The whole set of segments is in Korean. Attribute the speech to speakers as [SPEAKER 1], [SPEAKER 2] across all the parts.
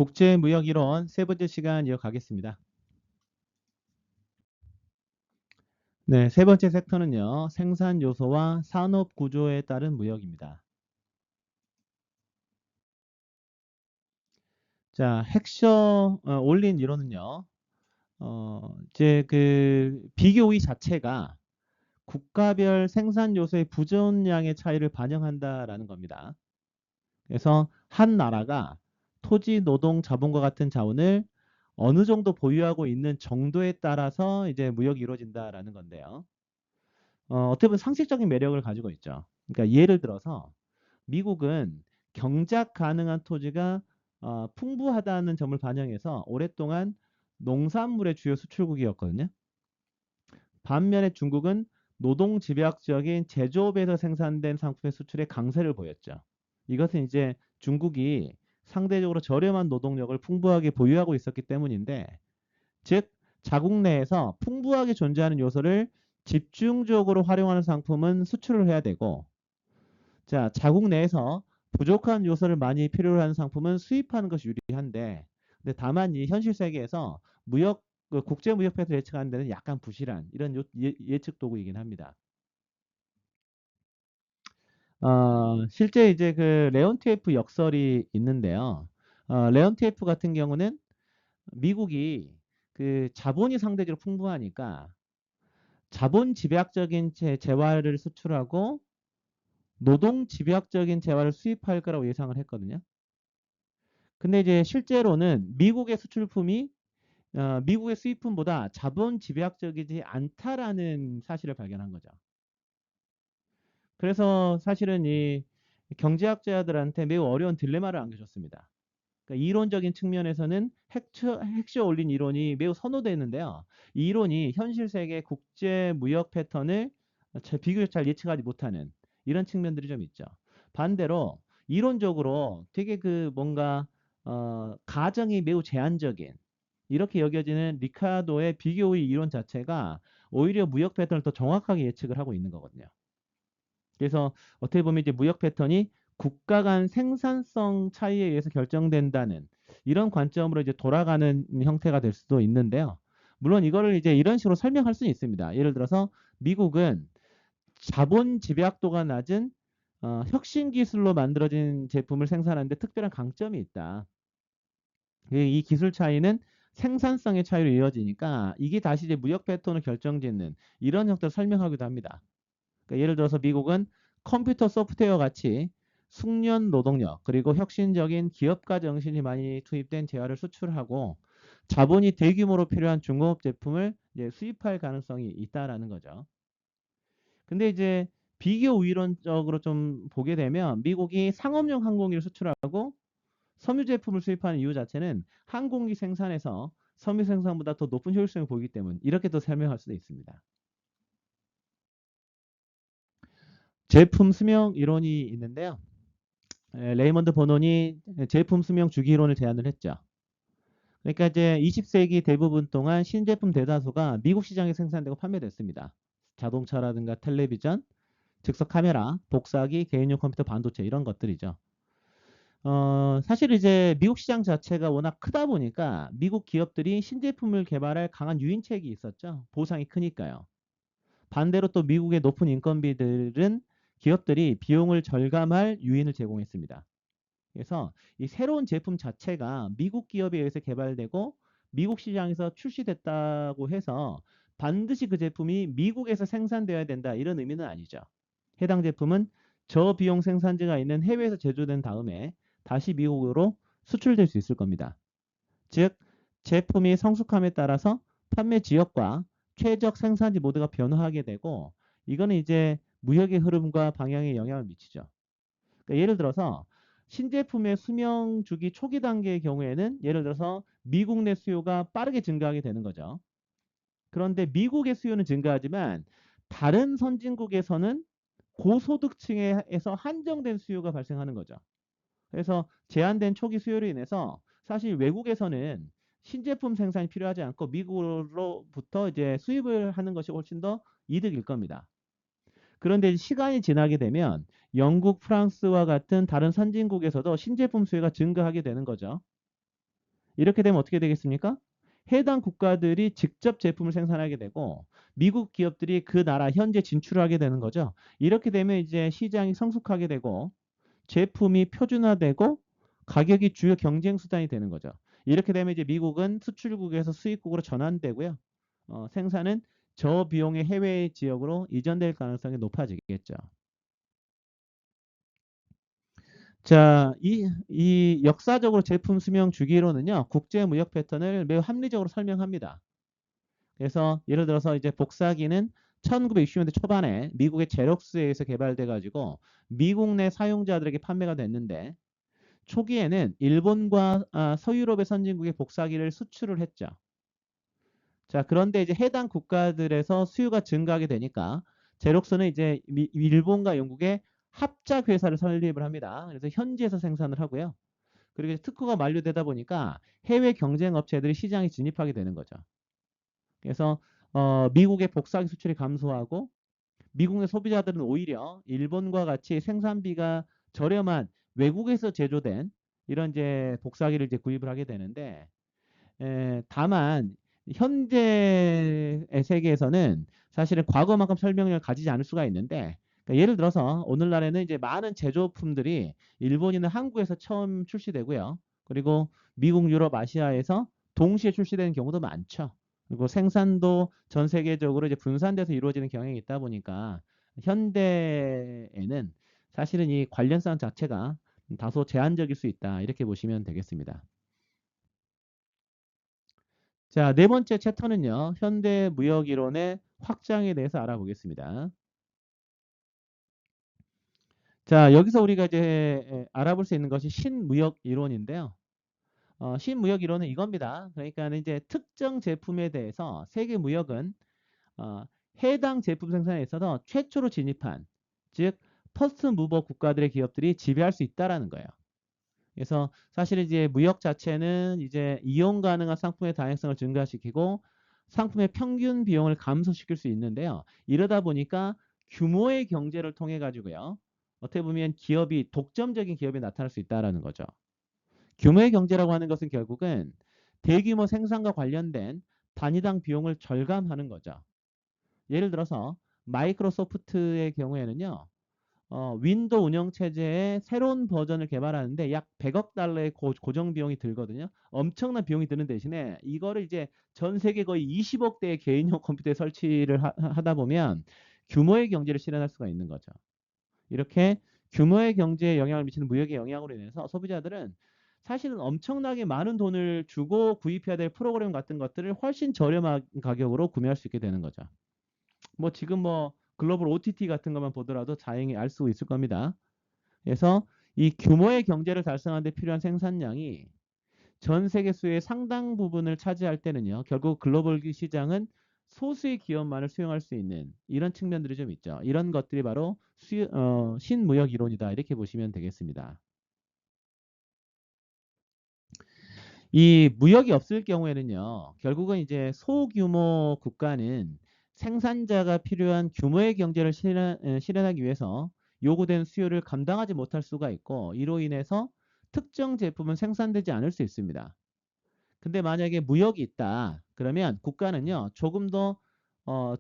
[SPEAKER 1] 국제무역이론 세 번째 시간 이어가겠습니다. 네, 세 번째 섹터는요. 생산 요소와 산업 구조에 따른 무역입니다. 자, 핵심 올린 이론은요. 이제 그 비교의 자체가 국가별 생산 요소의 부존량의 차이를 반영한다라는 겁니다. 그래서 한 나라가 토지, 노동, 자본과 같은 자원을 어느 정도 보유하고 있는 정도에 따라서 이제 무역이 이루어진다라는 건데요. 어떻게 보면 상식적인 매력을 가지고 있죠. 그러니까 예를 들어서 미국은 경작 가능한 토지가 풍부하다는 점을 반영해서 오랫동안 농산물의 주요 수출국이었거든요. 반면에 중국은 노동 집약적인 제조업에서 생산된 상품의 수출에 강세를 보였죠. 이것은 이제 중국이 상대적으로 저렴한 노동력을 풍부하게 보유하고 있었기 때문인데, 즉 자국 내에서 풍부하게 존재하는 요소를 집중적으로 활용하는 상품은 수출을 해야 되고, 자 자국 내에서 부족한 요소를 많이 필요로 하는 상품은 수입하는 것이 유리한데, 근데 다만 이 현실 세계에서 무역 국제 무역 패턴을 예측하는 데는 약간 부실한 이런 예측 도구이긴 합니다. 실제 이제 그 레온티에프 역설이 있는데요. 레온티에프 같은 경우는 미국이 그 자본이 상대적으로 풍부하니까 자본 집약적인 재화를 수출하고 노동 집약적인 재화를 수입할 거라고 예상을 했거든요. 근데 이제 실제로는 미국의 수출품이 미국의 수입품보다 자본 집약적이지 않다라는 사실을 발견한 거죠. 그래서 사실은 이 경제학자들한테 매우 어려운 딜레마를 안겨줬습니다. 그러니까 이론적인 측면에서는 핵쇼 올린 이론이 매우 선호되는데요. 이 이론이 현실 세계 국제 무역 패턴을 비교적 잘 예측하지 못하는 이런 측면들이 좀 있죠. 반대로 이론적으로 되게 그 뭔가 가정이 매우 제한적인 이렇게 여겨지는 리카도의 비교의 이론 자체가 오히려 무역 패턴을 더 정확하게 예측을 하고 있는 거거든요. 그래서 어떻게 보면 이제 무역 패턴이 국가 간 생산성 차이에 의해서 결정된다는 이런 관점으로 이제 돌아가는 형태가 될 수도 있는데요. 물론 이거를 이제 이런 식으로 설명할 수는 있습니다. 예를 들어서 미국은 자본 집약도가 낮은 혁신 기술로 만들어진 제품을 생산하는데 특별한 강점이 있다. 이 기술 차이는 생산성의 차이로 이어지니까 이게 다시 이제 무역 패턴을 결정짓는 이런 형태로 설명하기도 합니다. 그러니까 예를 들어서 미국은 컴퓨터 소프트웨어 같이 숙련 노동력 그리고 혁신적인 기업가 정신이 많이 투입된 재화를 수출하고 자본이 대규모로 필요한 중공업 제품을 이제 수입할 가능성이 있다라는 거죠. 근데 이제 비교 우위론적으로 좀 보게 되면 미국이 상업용 항공기를 수출하고 섬유 제품을 수입하는 이유 자체는 항공기 생산에서 섬유 생산보다 더 높은 효율성을 보이기 때문 이렇게 또 설명할 수도 있습니다. 제품 수명 이론이 있는데요. 레이먼드 버논이 제품 수명 주기 이론을 제안을 했죠. 그러니까 이제 20세기 대부분 동안 신제품 대다수가 미국 시장에 생산되고 판매됐습니다. 자동차라든가 텔레비전, 즉석 카메라, 복사기, 개인용 컴퓨터, 반도체 이런 것들이죠. 사실 이제 미국 시장 자체가 워낙 크다 보니까 미국 기업들이 신제품을 개발할 강한 유인책이 있었죠. 보상이 크니까요. 반대로 또 미국의 높은 인건비들은 기업들이 비용을 절감할 유인을 제공했습니다. 그래서 이 새로운 제품 자체가 미국 기업에 의해서 개발되고 미국 시장에서 출시됐다고 해서 반드시 그 제품이 미국에서 생산되어야 된다 이런 의미는 아니죠. 해당 제품은 저비용 생산지가 있는 해외에서 제조된 다음에 다시 미국으로 수출될 수 있을 겁니다. 즉 제품이 성숙함에 따라서 판매 지역과 최적 생산지 모두가 변화하게 되고 이거는 이제 무역의 흐름과 방향에 영향을 미치죠. 그러니까 예를 들어서 신제품의 수명 주기 초기 단계의 경우에는 예를 들어서 미국 내 수요가 빠르게 증가하게 되는 거죠. 그런데 미국의 수요는 증가하지만 다른 선진국에서는 고소득층에서 한정된 수요가 발생하는 거죠. 그래서 제한된 초기 수요로 인해서 사실 외국에서는 신제품 생산이 필요하지 않고 미국으로부터 이제 수입을 하는 것이 훨씬 더 이득일 겁니다. 그런데 시간이 지나게 되면 영국, 프랑스와 같은 다른 선진국에서도 신제품 수요가 증가하게 되는 거죠. 이렇게 되면 어떻게 되겠습니까? 해당 국가들이 직접 제품을 생산하게 되고 미국 기업들이 그 나라 현재 진출하게 되는 거죠. 이렇게 되면 이제 시장이 성숙하게 되고 제품이 표준화되고 가격이 주요 경쟁 수단이 되는 거죠. 이렇게 되면 이제 미국은 수출국에서 수입국으로 전환되고요. 생산은 저비용의 해외 지역으로 이전될 가능성이 높아지겠죠. 자, 이 역사적으로 제품 수명 주기로는요, 국제 무역 패턴을 매우 합리적으로 설명합니다. 그래서 예를 들어서 이제 복사기는 1960년대 초반에 미국의 제록스에 의해서 개발돼 가지고 미국 내 사용자들에게 판매가 됐는데 초기에는 일본과 서유럽의 선진국의 복사기를 수출을 했죠. 자, 그런데 이제 해당 국가들에서 수요가 증가하게 되니까 제록스는 이제 일본과 영국의 합작 회사를 설립을 합니다. 그래서 현지에서 생산을 하고요. 그리고 특허가 만료되다 보니까 해외 경쟁 업체들이 시장에 진입하게 되는 거죠. 그래서 미국의 복사기 수출이 감소하고 미국 내 소비자들은 오히려 일본과 같이 생산비가 저렴한 외국에서 제조된 이런 이제 복사기를 이제 구입을 하게 되는데 다만 현재의 세계에서는 사실은 과거만큼 설명력을 가지지 않을 수가 있는데 그러니까 예를 들어서 오늘날에는 이제 많은 제조품들이 일본이나 한국에서 처음 출시되고요. 그리고 미국, 유럽, 아시아에서 동시에 출시되는 경우도 많죠. 그리고 생산도 전 세계적으로 이제 분산돼서 이루어지는 경향이 있다 보니까 현대에는 사실은 이 관련성 자체가 다소 제한적일 수 있다. 이렇게 보시면 되겠습니다. 자, 네 번째 챕터는요. 현대 무역 이론의 확장에 대해서 알아보겠습니다. 자, 여기서 우리가 이제 알아볼 수 있는 것이 신무역 이론인데요. 신무역 이론은 이겁니다. 그러니까 이제 특정 제품에 대해서 세계 무역은 어, 해당 제품 생산에 있어서 최초로 진입한 즉 퍼스트 무버 국가들의 기업들이 지배할 수 있다라는 거예요. 그래서 사실 이제 무역 자체는 이제 이용 가능한 상품의 다양성을 증가시키고 상품의 평균 비용을 감소시킬 수 있는데요. 이러다 보니까 규모의 경제를 통해 가지고요. 어떻게 보면 기업이 독점적인 기업이 나타날 수 있다라는 거죠. 규모의 경제라고 하는 것은 결국은 대규모 생산과 관련된 단위당 비용을 절감하는 거죠. 예를 들어서 마이크로소프트의 경우에는요. 윈도우 운영 체제의 새로운 버전을 개발하는데 약 100억 달러의 고정 비용이 들거든요. 엄청난 비용이 드는 대신에 이거를 이제 전 세계 거의 20억 대의 개인용 컴퓨터에 설치를 하다 보면 규모의 경제를 실현할 수가 있는 거죠. 이렇게 규모의 경제에 영향을 미치는 무역의 영향으로 인해서 소비자들은 사실은 엄청나게 많은 돈을 주고 구입해야 될 프로그램 같은 것들을 훨씬 저렴한 가격으로 구매할 수 있게 되는 거죠. 뭐 지금 뭐 글로벌 OTT 같은 것만 보더라도 다행히 알 수 있을 겁니다. 그래서 이 규모의 경제를 달성하는 데 필요한 생산량이 전 세계 수의 상당 부분을 차지할 때는요. 결국 글로벌 시장은 소수의 기업만을 수용할 수 있는 이런 측면들이 좀 있죠. 이런 것들이 바로 신무역 이론이다. 이렇게 보시면 되겠습니다. 이 무역이 없을 경우에는요. 결국은 이제 소규모 국가는 생산자가 필요한 규모의 경제를 실현하기 위해서 요구된 수요를 감당하지 못할 수가 있고 이로 인해서 특정 제품은 생산되지 않을 수 있습니다. 근데 만약에 무역이 있다. 그러면 국가는요. 조금 더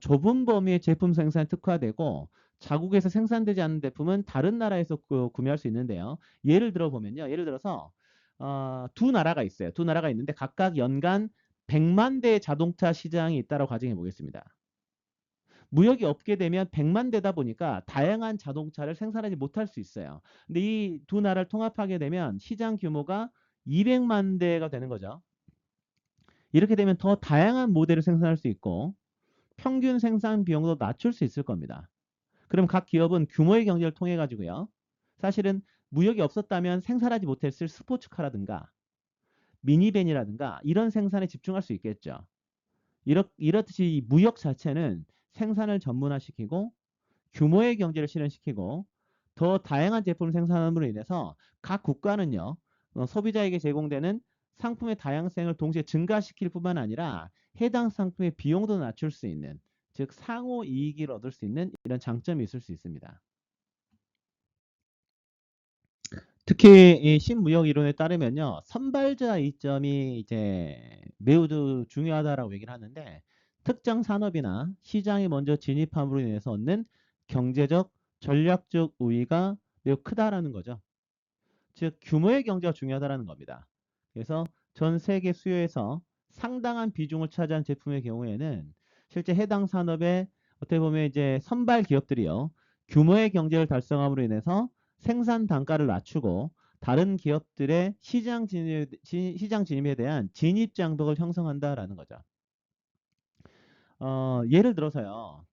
[SPEAKER 1] 좁은 범위의 제품 생산에 특화되고 자국에서 생산되지 않는 제품은 다른 나라에서 구매할 수 있는데요. 예를 들어 보면요. 예를 들어서 두 나라가 있어요. 두 나라가 있는데 각각 연간 100만 대의 자동차 시장이 있다고 가정해 보겠습니다. 무역이 없게 되면 100만 대다 보니까 다양한 자동차를 생산하지 못할 수 있어요. 근데 이 두 나라를 통합하게 되면 시장 규모가 200만 대가 되는 거죠. 이렇게 되면 더 다양한 모델을 생산할 수 있고 평균 생산 비용도 낮출 수 있을 겁니다. 그럼 각 기업은 규모의 경제를 통해 가지고요. 사실은 무역이 없었다면 생산하지 못했을 스포츠카라든가 미니밴이라든가 이런 생산에 집중할 수 있겠죠. 이렇듯이 이 무역 자체는 생산을 전문화시키고 규모의 경제를 실현시키고 더 다양한 제품을 생산함으로 인해서 각 국가는요. 소비자에게 제공되는 상품의 다양성을 동시에 증가시킬 뿐만 아니라 해당 상품의 비용도 낮출 수 있는 즉 상호 이익을 얻을 수 있는 이런 장점이 있을 수 있습니다. 특히 이 신무역 이론에 따르면요, 선발자 이점이 이제 매우 중요하다라고 얘기를 하는데, 특정 산업이나 시장에 먼저 진입함으로 인해서 얻는 경제적, 전략적 우위가 매우 크다라는 거죠. 즉, 규모의 경제가 중요하다라는 겁니다. 그래서 전 세계 수요에서 상당한 비중을 차지한 제품의 경우에는 실제 해당 산업의 어떻게 보면 이제 선발 기업들이요, 규모의 경제를 달성함으로 인해서 생산 단가를 낮추고 다른 기업들의 시장 진입에 대한 진입 장벽을 형성한다라는 거죠. 예를 들어서요,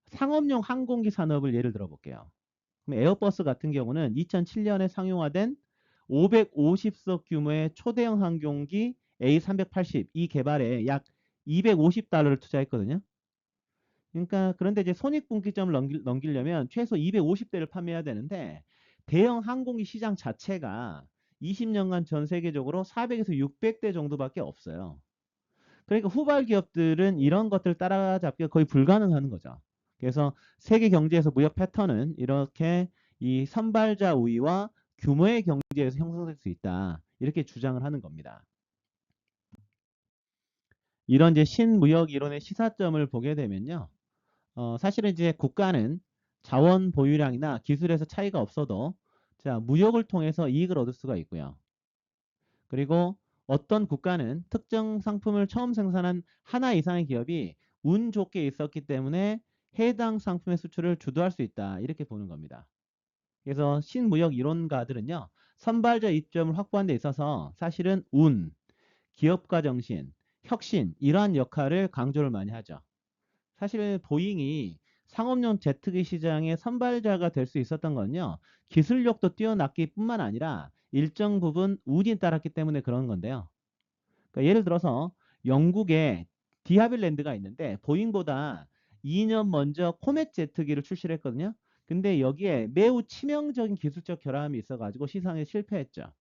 [SPEAKER 1] 상업용 항공기 산업을 예를 들어 볼게요. 그럼 에어버스 같은 경우는 2007년에 상용화된 550석 규모의 초대형 항공기 A380 이 개발에 약 250달러를 투자했거든요. 그러니까 그런데 이제 손익분기점을 넘기려면 최소 250대를 판매해야 되는데, 대형 항공기 시장 자체가 20년간 전 세계적으로 400에서 600대 정도밖에 없어요. 그러니까 후발 기업들은 이런 것들 따라잡기가 거의 불가능한 거죠. 그래서 세계 경제에서 무역 패턴은 이렇게 이 선발자 우위와 규모의 경제에서 형성될 수 있다, 이렇게 주장을 하는 겁니다. 이런 이제 신무역 이론의 시사점을 보게 되면요, 사실은 이제 국가는 자원 보유량이나 기술에서 차이가 없어도 자, 무역을 통해서 이익을 얻을 수가 있고요. 그리고 어떤 국가는 특정 상품을 처음 생산한 하나 이상의 기업이 운 좋게 있었기 때문에 해당 상품의 수출을 주도할 수 있다, 이렇게 보는 겁니다. 그래서 신무역 이론가들은요, 선발자 입점을 확보하는 데 있어서 사실은 운, 기업가 정신, 혁신 이러한 역할을 강조를 많이 하죠. 사실 보잉이 상업용 제트기 시장의 선발자가 될 수 있었던 건요, 기술력도 뛰어났기 뿐만 아니라 일정 부분 운이 따랐기 때문에 그런 건데요. 그러니까 예를 들어서 영국에 디하빌랜드가 있는데 보잉보다 2년 먼저 코멧 제트기를 출시를 했거든요. 근데 여기에 매우 치명적인 기술적 결함이 있어가지고 시상에 실패했죠.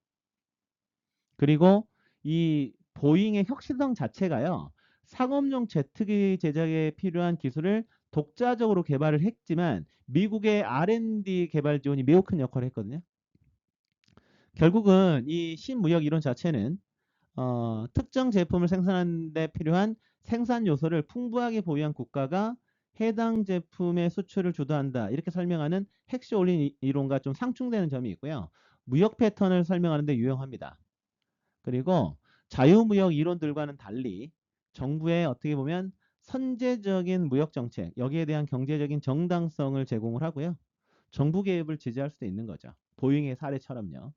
[SPEAKER 1] 그리고 이 보잉의 혁신성 자체가요, 상업용 제트기 제작에 필요한 기술을 독자적으로 개발을 했지만 미국의 R&D 개발 지원이 매우 큰 역할을 했거든요. 결국은 이 신무역 이론 자체는 특정 제품을 생산하는 데 필요한 생산 요소를 풍부하게 보유한 국가가 해당 제품의 수출을 주도한다, 이렇게 설명하는 핵시 올린 이론과 좀 상충되는 점이 있고요. 무역 패턴을 설명하는 데 유용합니다. 그리고 자유무역 이론들과는 달리 정부의 어떻게 보면 선제적인 무역 정책, 여기에 대한 경제적인 정당성을 제공을 하고요. 정부 개입을 지지할 수도 있는 거죠. 보잉의 사례처럼요.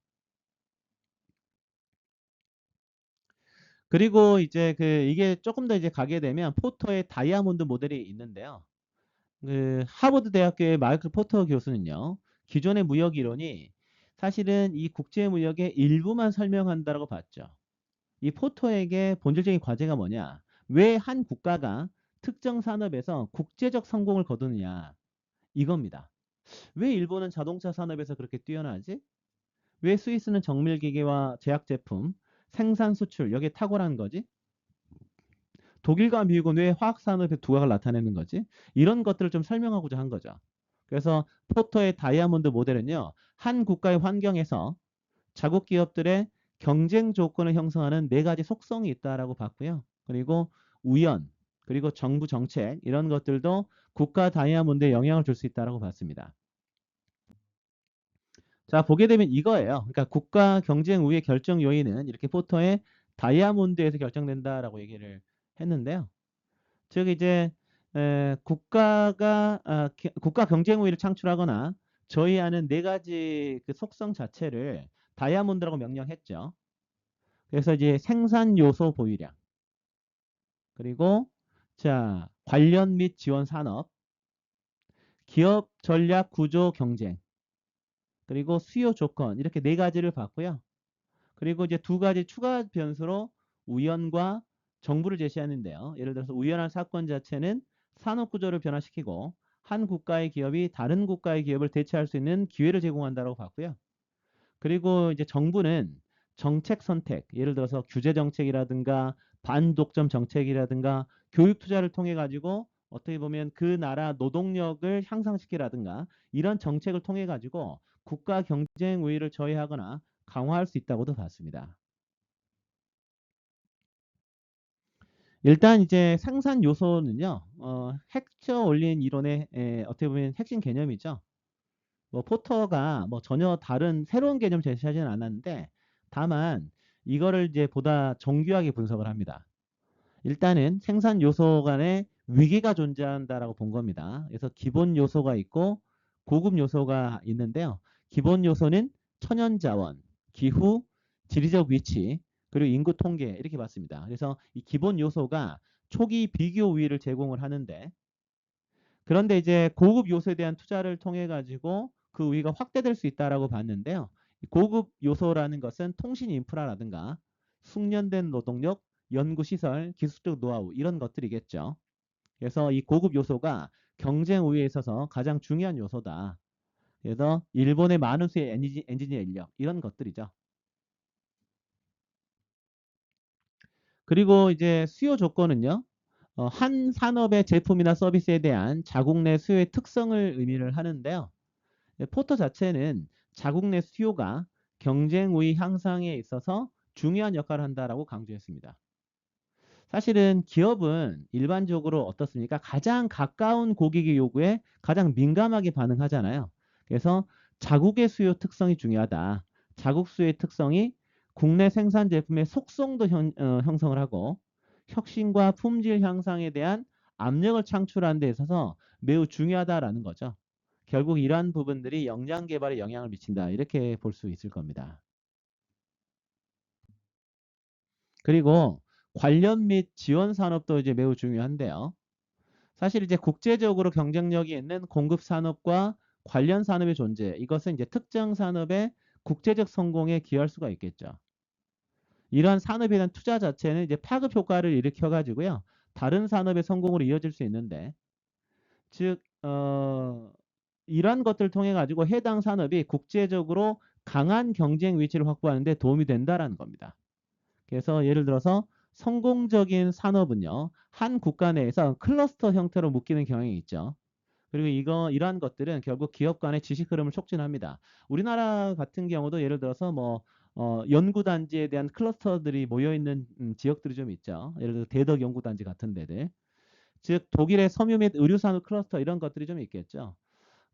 [SPEAKER 1] 그리고 이제 이게 조금 더 이제 가게 되면 포터의 다이아몬드 모델이 있는데요. 하버드 대학교의 마이클 포터 교수는요, 기존의 무역 이론이 사실은 이 국제 무역의 일부만 설명한다라고 봤죠. 이 포터에게 본질적인 과제가 뭐냐? 왜 한 국가가 특정 산업에서 국제적 성공을 거두느냐? 이겁니다. 왜 일본은 자동차 산업에서 그렇게 뛰어나지? 왜 스위스는 정밀기계와 제약제품, 생산 수출 여기에 탁월한 거지? 독일과 미국은 왜 화학산업의 두각을 나타내는 거지? 이런 것들을 좀 설명하고자 한 거죠. 그래서 포터의 다이아몬드 모델은요, 한 국가의 환경에서 자국 기업들의 경쟁 조건을 형성하는 네 가지 속성이 있다라고 봤고요. 그리고 우연, 그리고 정부 정책 이런 것들도 국가 다이아몬드에 영향을 줄 수 있다라고 봤습니다. 자, 보게 되면 이거예요. 그러니까 국가 경쟁 우위의 결정 요인은 이렇게 포터의 다이아몬드에서 결정된다라고 얘기를 했는데요. 즉 이제 국가 경쟁 우위를 창출하거나 저희하는 네 가지 그 속성 자체를 다이아몬드라고 명명했죠. 그래서 이제 생산 요소 보유량, 그리고 자, 관련 및 지원 산업, 기업 전략 구조 경쟁, 그리고 수요 조건 이렇게 네 가지를 봤고요. 그리고 이제 두 가지 추가 변수로 우연과 정부를 제시하는데요. 예를 들어서 우연한 사건 자체는 산업 구조를 변화시키고 한 국가의 기업이 다른 국가의 기업을 대체할 수 있는 기회를 제공한다고 봤고요. 그리고 이제 정부는 정책 선택, 예를 들어서 규제 정책이라든가 반독점 정책이라든가 교육 투자를 통해 가지고 어떻게 보면 그 나라 노동력을 향상시키라든가 이런 정책을 통해 가지고 국가 경쟁 우위를 저해하거나 강화할 수 있다고도 봤습니다. 일단 이제 생산 요소는요, 헥처 올린 이론의 어떻게 보면 핵심 개념이죠. 뭐 포터가 뭐 전혀 다른 새로운 개념 제시하지는 않았는데, 다만 이거를 이제 보다 정교하게 분석을 합니다. 일단은 생산 요소 간에 위기가 존재한다라고 본 겁니다. 그래서 기본 요소가 있고 고급 요소가 있는데요. 기본 요소는 천연자원, 기후, 지리적 위치, 그리고 인구 통계 이렇게 봤습니다. 그래서 이 기본 요소가 초기 비교 우위를 제공을 하는데, 그런데 이제 고급 요소에 대한 투자를 통해 가지고 그 우위가 확대될 수 있다라고 봤는데요. 고급 요소라는 것은 통신 인프라라든가 숙련된 노동력, 연구 시설, 기술적 노하우 이런 것들이겠죠. 그래서 이 고급 요소가 경쟁 우위에 있어서 가장 중요한 요소다. 그래서 일본의 많은 수의 엔지니어 인력 이런 것들이죠. 그리고 이제 수요 조건은요. 한 산업의 제품이나 서비스에 대한 자국 내 수요의 특성을 의미를 하는데요. 포터 자체는 자국 내 수요가 경쟁 우위 향상에 있어서 중요한 역할을 한다라고 강조했습니다. 사실은 기업은 일반적으로 어떻습니까? 가장 가까운 고객의 요구에 가장 민감하게 반응하잖아요. 그래서 자국의 수요 특성이 중요하다. 자국 수요의 특성이 국내 생산 제품의 속성도 형성을 하고 혁신과 품질 향상에 대한 압력을 창출하는 데 있어서 매우 중요하다라는 거죠. 결국 이러한 부분들이 역량 개발에 영향을 미친다. 이렇게 볼 수 있을 겁니다. 그리고 관련 및 지원 산업도 이제 매우 중요한데요. 사실 이제 국제적으로 경쟁력이 있는 공급 산업과 관련 산업의 존재, 이것은 이제 특정 산업의 국제적 성공에 기여할 수가 있겠죠. 이러한 산업에 대한 투자 자체는 이제 파급 효과를 일으켜 가지고요. 다른 산업의 성공으로 이어질 수 있는데, 즉 이러한 것들을 통해 가지고 해당 산업이 국제적으로 강한 경쟁 위치를 확보하는 데 도움이 된다라는 겁니다. 그래서 예를 들어서 성공적인 산업은요, 한 국가 내에서 클러스터 형태로 묶이는 경향이 있죠. 그리고 이러한 것들은 결국 기업 간의 지식 흐름을 촉진합니다. 우리나라 같은 경우도 예를 들어서 뭐 연구단지에 대한 클러스터들이 모여 있는 지역들이 좀 있죠. 예를 들어 대덕 연구단지 같은 데들. 즉 독일의 섬유 및 의류 산업 클러스터 이런 것들이 좀 있겠죠.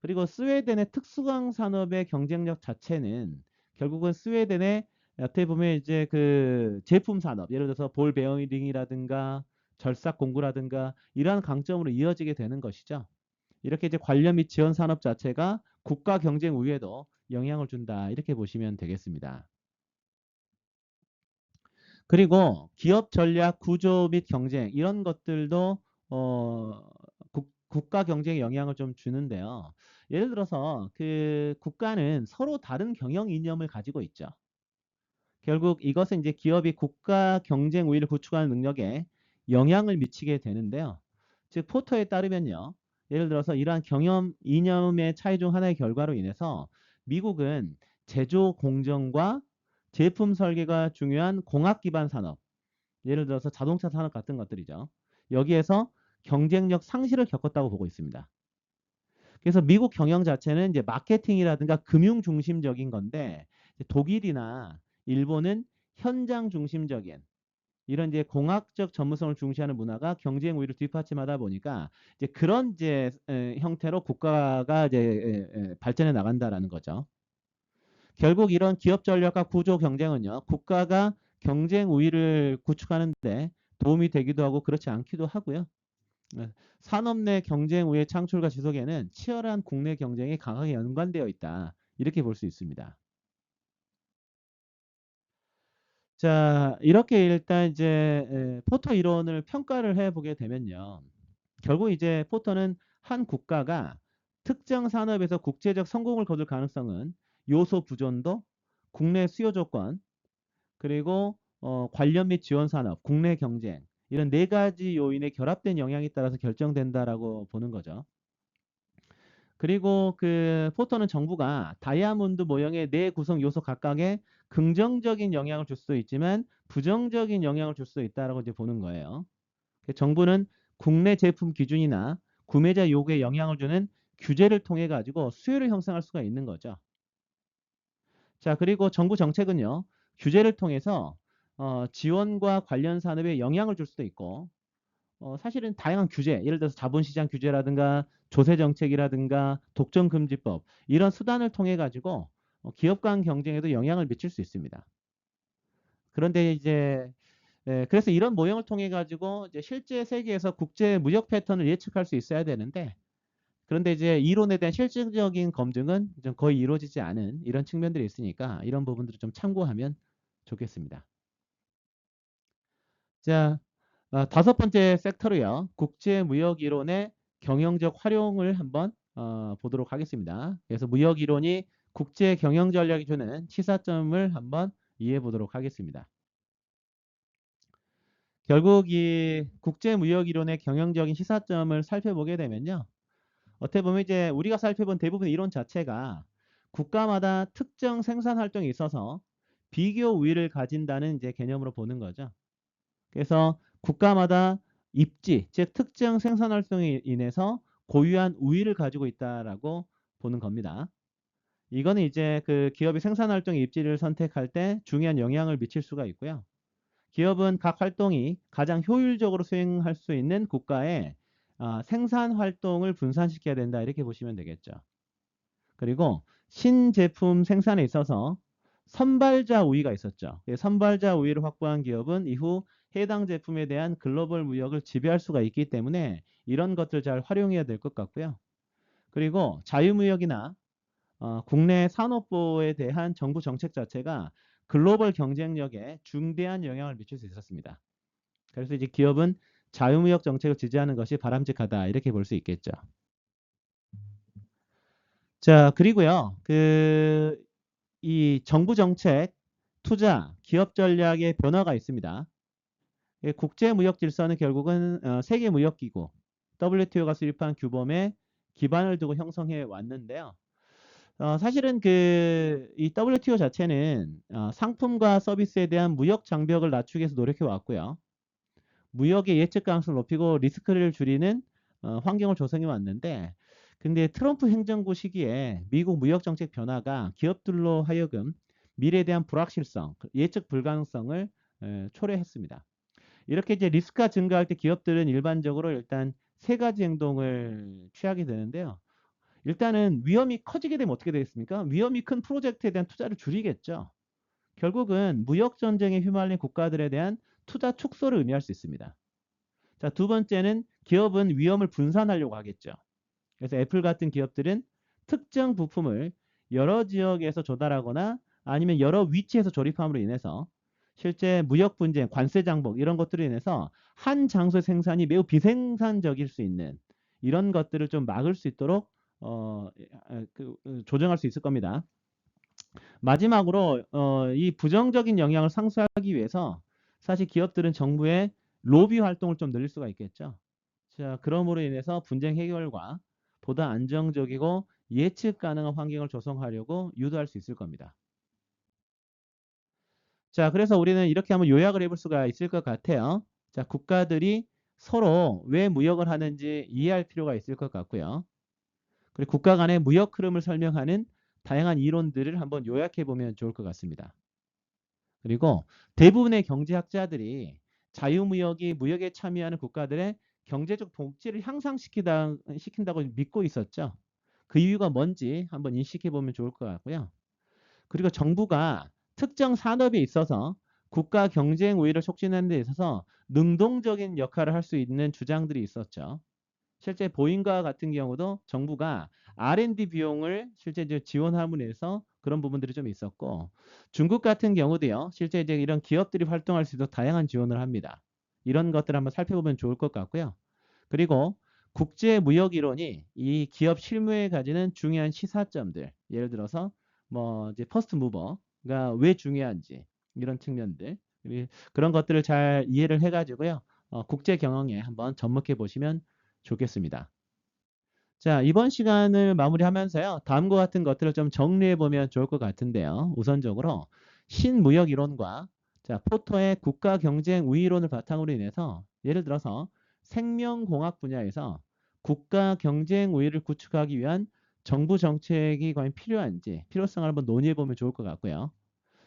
[SPEAKER 1] 그리고 스웨덴의 특수강 산업의 경쟁력 자체는 결국은 스웨덴의 어떻게 보면 이제 그 제품 산업, 예를 들어서 볼 베어링이라든가 절삭 공구라든가 이러한 강점으로 이어지게 되는 것이죠. 이렇게 이제 관련 및 지원 산업 자체가 국가 경쟁 우위에도 영향을 준다. 이렇게 보시면 되겠습니다. 그리고 기업 전략 구조 및 경쟁 이런 것들도 국가 경쟁에 영향을 좀 주는데요. 예를 들어서 그 국가는 서로 다른 경영 이념을 가지고 있죠. 결국 이것은 이제 기업이 국가 경쟁 우위를 구축하는 능력에 영향을 미치게 되는데요. 즉 포터에 따르면요. 예를 들어서 이러한 경영 이념의 차이 중 하나의 결과로 인해서 미국은 제조 공정과 제품 설계가 중요한 공학 기반 산업, 예를 들어서 자동차 산업 같은 것들이죠. 여기에서 경쟁력 상실을 겪었다고 보고 있습니다. 그래서 미국 경영 자체는 이제 마케팅이라든가 금융 중심적인 건데 독일이나 일본은 현장 중심적인 이런 이제 공학적 전문성을 중시하는 문화가 경쟁 우위를 뒷받침하다 보니까 이제 그런 이제 형태로 국가가 이제 발전해 나간다라는 거죠. 결국 이런 기업 전략과 구조 경쟁은요, 국가가 경쟁 우위를 구축하는데 도움이 되기도 하고 그렇지 않기도 하고요. 네, 산업 내 경쟁 우위 창출과 지속에는 치열한 국내 경쟁이 강하게 연관되어 있다. 이렇게 볼 수 있습니다. 자, 이렇게 일단 이제 포터 이론을 평가를 해보게 되면요. 결국 이제 포터는 한 국가가 특정 산업에서 국제적 성공을 거둘 가능성은 요소 부존도, 국내 수요 조건, 그리고 관련 및 지원 산업, 국내 경쟁 이런 네 가지 요인의 결합된 영향에 따라서 결정된다라고 보는 거죠. 그리고 그 포터는 정부가 다이아몬드 모형의 네 구성 요소 각각에 긍정적인 영향을 줄 수도 있지만 부정적인 영향을 줄 수도 있다라고 이제 보는 거예요. 정부는 국내 제품 기준이나 구매자 요구에 영향을 주는 규제를 통해 가지고 수요를 형성할 수가 있는 거죠. 자, 그리고 정부 정책은요, 규제를 통해서 지원과 관련 산업에 영향을 줄 수도 있고, 사실은 다양한 규제, 예를 들어서 자본시장 규제라든가 조세정책이라든가 독점금지법 이런 수단을 통해 가지고 기업 간 경쟁에도 영향을 미칠 수 있습니다. 그런데 이제 그래서 이런 모형을 통해 가지고 이제 실제 세계에서 국제 무역 패턴을 예측할 수 있어야 되는데 그런데 이제 이론에 대한 실질적인 검증은 좀 거의 이루어지지 않은 이런 측면들이 있으니까 이런 부분들을 좀 참고하면 좋겠습니다. 자, 다섯 번째 섹터로요. 국제무역 이론의 경영적 활용을 한번 보도록 하겠습니다. 그래서 무역 이론이 국제 경영 전략이 주는 시사점을 한번 이해해 보도록 하겠습니다. 결국 이 국제무역 이론의 경영적인 시사점을 살펴보게 되면요. 어떻게 보면 이제 우리가 살펴본 대부분 이론 자체가 국가마다 특정 생산 활동에 있어서 비교 우위를 가진다는 이제 개념으로 보는 거죠. 그래서 국가마다 입지, 즉 특정 생산 활동에 인해서 고유한 우위를 가지고 있다라고 보는 겁니다. 이거는 이제 그 기업이 생산 활동의 입지를 선택할 때 중요한 영향을 미칠 수가 있고요. 기업은 각 활동이 가장 효율적으로 수행할 수 있는 국가의 생산 활동을 분산시켜야 된다 이렇게 보시면 되겠죠. 그리고 신제품 생산에 있어서 선발자 우위가 있었죠. 선발자 우위를 확보한 기업은 이후 해당 제품에 대한 글로벌 무역을 지배할 수가 있기 때문에 이런 것들 잘 활용해야 될 것 같고요. 그리고 자유무역이나 국내 산업부에 대한 정부 정책 자체가 글로벌 경쟁력에 중대한 영향을 미칠 수 있었습니다. 그래서 이제 기업은 자유무역 정책을 지지하는 것이 바람직하다 이렇게 볼 수 있겠죠. 자, 그리고요. 이 정부 정책, 투자, 기업 전략의 변화가 있습니다. 국제 무역 질서는 결국은 세계 무역 기구 WTO가 수립한 규범에 기반을 두고 형성해 왔는데요. 사실은 이 WTO 자체는 상품과 서비스에 대한 무역 장벽을 낮추기 위해서 노력해 왔고요. 무역의 예측 가능성을 높이고 리스크를 줄이는 환경을 조성해 왔는데 근데 트럼프 행정부 시기에 미국 무역 정책 변화가 기업들로 하여금 미래에 대한 불확실성, 예측 불가능성을 초래했습니다. 이렇게 이제 리스크가 증가할 때 기업들은 일반적으로 일단 세 가지 행동을 취하게 되는데요. 일단은 위험이 커지게 되면 어떻게 되겠습니까? 위험이 큰 프로젝트에 대한 투자를 줄이겠죠. 결국은 무역 전쟁에 휘말린 국가들에 대한 투자 축소를 의미할 수 있습니다. 자, 두 번째는 기업은 위험을 분산하려고 하겠죠. 그래서 애플 같은 기업들은 특정 부품을 여러 지역에서 조달하거나 아니면 여러 위치에서 조립함으로 인해서 실제 무역 분쟁, 관세 장복 이런 것들로 인해서 한 장소 생산이 매우 비생산적일 수 있는 이런 것들을 좀 막을 수 있도록 조정할 수 있을 겁니다. 마지막으로 이 부정적인 영향을 상쇄하기 위해서 사실 기업들은 정부의 로비 활동을 좀 늘릴 수가 있겠죠. 자, 그러므로 인해서 분쟁 해결과 보다 안정적이고 예측 가능한 환경을 조성하려고 유도할 수 있을 겁니다. 자, 그래서 우리는 이렇게 한번 요약을 해볼 수가 있을 것 같아요. 자, 국가들이 서로 왜 무역을 하는지 이해할 필요가 있을 것 같고요. 그리고 국가 간의 무역 흐름을 설명하는 다양한 이론들을 한번 요약해 보면 좋을 것 같습니다. 그리고 대부분의 경제학자들이 자유무역이 무역에 참여하는 국가들의 경제적 복지를 향상시킨다고 믿고 있었죠. 그 이유가 뭔지 한번 인식해 보면 좋을 것 같고요. 그리고 정부가 특정 산업에 있어서 국가 경쟁 우위를 촉진하는 데 있어서 능동적인 역할을 할 수 있는 주장들이 있었죠. 실제 보잉과 같은 경우도 정부가 R&D 비용을 실제 이제 지원함으로 해서 그런 부분들이 좀 있었고 중국 같은 경우도요. 실제 이제 이런 기업들이 활동할 수 있도록 다양한 지원을 합니다. 이런 것들 한번 살펴보면 좋을 것 같고요. 그리고 국제 무역 이론이 이 기업 실무에 가지는 중요한 시사점들, 예를 들어서 뭐 이제 퍼스트 무버가 왜 중요한지 이런 측면들, 그런 것들을 잘 이해를 해가지고요. 국제 경영에 한번 접목해 보시면 좋겠습니다. 자, 이번 시간을 마무리하면서요. 다음과 같은 것들을 좀 정리해 보면 좋을 것 같은데요. 우선적으로 신무역 이론과 자, 포터의 국가 경쟁 우위 이론을 바탕으로 인해서 예를 들어서 생명공학 분야에서 국가 경쟁 우위를 구축하기 위한 정부 정책이 과연 필요한지 필요성을 한번 논의해 보면 좋을 것 같고요.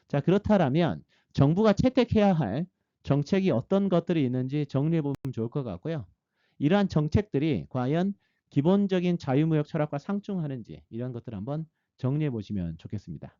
[SPEAKER 1] 자, 그렇다면 정부가 채택해야 할 정책이 어떤 것들이 있는지 정리해 보면 좋을 것 같고요. 이러한 정책들이 과연 기본적인 자유무역 철학과 상충하는지 이런 것들 한번 정리해 보시면 좋겠습니다.